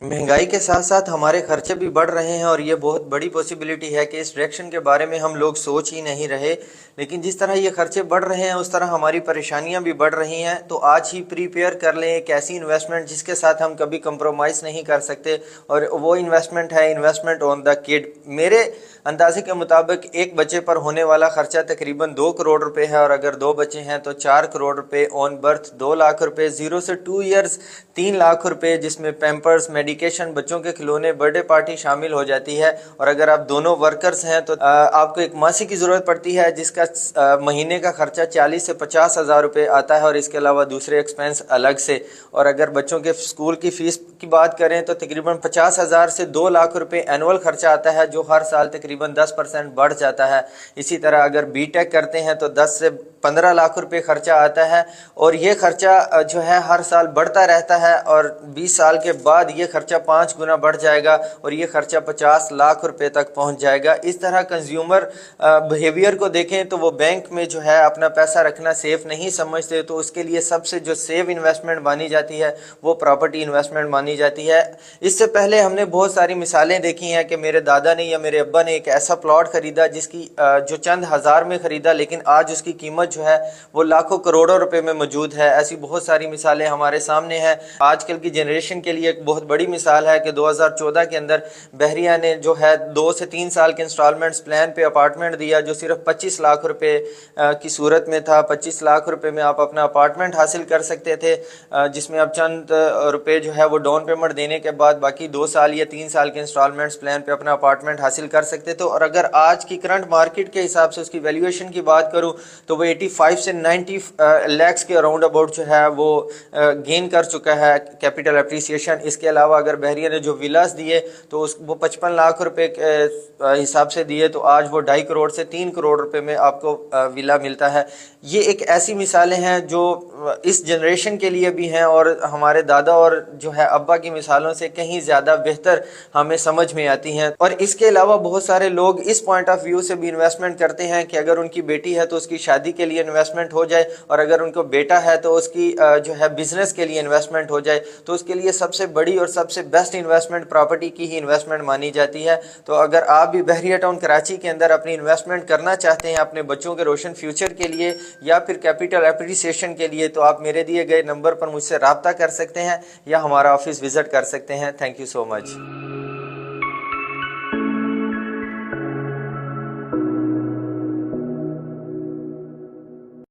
महंगाई के साथ साथ हमारे खर्चे भी बढ़ रहे हैं और ये बहुत बड़ी पॉसिबिलिटी है कि इस डायरेक्शन के बारे में हम लोग सोच ही नहीं रहे। लेकिन जिस तरह ये खर्चे बढ़ रहे हैं उस तरह हमारी परेशानियां भी बढ़ रही हैं। तो आज ही प्रीपेयर कर लें एक ऐसी इन्वेस्टमेंट जिसके साथ हम कभी कंप्रोमाइज़ नहीं कर सकते, और वो इन्वेस्टमेंट है इन्वेस्टमेंट ऑन द किड। मेरे अंदाजे के मुताबिक एक बच्चे पर होने वाला खर्चा तकरीबन 2 करोड़ रुपए है, और अगर 2 बच्चे हैं तो 4 करोड़ रुपए, ऑन बर्थ 2 लाख रुपए, 0 से 2 ईयर्स 3 लाख रुपए, जिसमें पैम्पर्स, मेडिकेशन, बच्चों के खिलौने, बर्थडे पार्टी शामिल हो जाती है। और अगर आप दोनों वर्कर्स हैं तो आपको एक मासी की ज़रूरत पड़ती है जिसका महीने का खर्चा 40 से 50 हज़ार रुपये आता है, और इसके अलावा दूसरे एक्सपेंस अलग से। और अगर बच्चों के स्कूल की फ़ीस की बात करें तो तकरीबन 50 हज़ार से 2 लाख रुपए एनुअल खर्चा आता है, जो हर साल तकरीबन 10% बढ़ जाता है। इसी तरह अगर बीटेक करते हैं तो 10 से 15 लाख रुपए खर्चा आता है, और ये खर्चा जो है हर साल बढ़ता रहता है, और 20 साल के बाद ये खर्चा 5 गुना बढ़ जाएगा और ये खर्चा 50 लाख रुपए तक पहुंच जाएगा। इस तरह कंज्यूमर बिहेवियर को देखें तो वो बैंक में जो है अपना पैसा रखना सेफ नहीं समझते, तो उसके लिए सबसे जो सेफ इन्वेस्टमेंट मानी जाती है वो प्रॉपर्टी इन्वेस्टमेंट मानी जाती है। इससे पहले हमने बहुत सारी मिसालें देखी हैं कि मेरे दादा ने या मेरे अब्बा ने एक ऐसा प्लॉट खरीदा जिसकी जो चंद हज़ार में खरीदा, लेकिन आज उसकी कीमत जो है वो लाखों करोड़ों रुपए में मौजूद है। ऐसी बहुत सारी मिसालें हमारे सामने हैं। आजकल की जनरेशन के लिए एक बहुत बड़ी मिसाल है कि 2014 के अंदर बहरिया ने जो है 2 से 3 साल के इंस्टॉलमेंट्स प्लान पे अपार्टमेंट दिया, जो सिर्फ 25 लाख रुपए की सूरत में था। 25 लाख रुपए में आप अपना अपार्टमेंट हासिल कर सकते थे, जिसमें आप चंद रुपए जो है वो डाउन पेमेंट देने के बाद बाकी 2 साल या 3 साल के इंस्टॉलमेंट्स प्लान पे अपना अपार्टमेंट हासिल कर सकते थे। और अगर आज की करंट मार्केट के हिसाब से उसकी वैल्यूएशन की बात करूं तो वो 85 से 90 लैक्स के अराउंड अबाउट जो है वो गेन कर चुका है कैपिटल अप्रिसिएशन। इसके अलावा अगर बहरिया ने जो विलास दिए तो वो 55 लाख रुपए के हिसाब से दिए, तो आज वो 2.5 करोड़ से 3 करोड़ रुपए में आपको विला मिलता है। ये एक ऐसी मिसालें हैं जो इस जनरेशन के लिए भी हैं और हमारे दादा और जो है अब्बा की मिसालों से कहीं ज़्यादा बेहतर हमें समझ में आती हैं। और इसके अलावा बहुत सारे लोग इस पॉइंट ऑफ व्यू से भी इन्वेस्टमेंट करते हैं कि अगर उनकी बेटी है तो उसकी शादी के लिए इन्वेस्टमेंट हो जाए, और अगर उनको बेटा है तो उसकी जो है बिजनेस के लिए इन्वेस्टमेंट हो जाए। तो उसके लिए सबसे बड़ी और सबसे बेस्ट इन्वेस्टमेंट प्रॉपर्टी की ही इन्वेस्टमेंट मानी जाती है। तो अगर आप भी बहरिया टाउन कराची के अंदर अपनी इन्वेस्टमेंट करना चाहते हैं अपने बच्चों के रोशन फ्यूचर के लिए या फिर कैपिटल एप्रिसिएशन के लिए, तो आप मेरे दिए गए नंबर पर मुझसे रब्ता कर सकते हैं या हमारा ऑफिस विजिट कर सकते हैं। Thank you so much.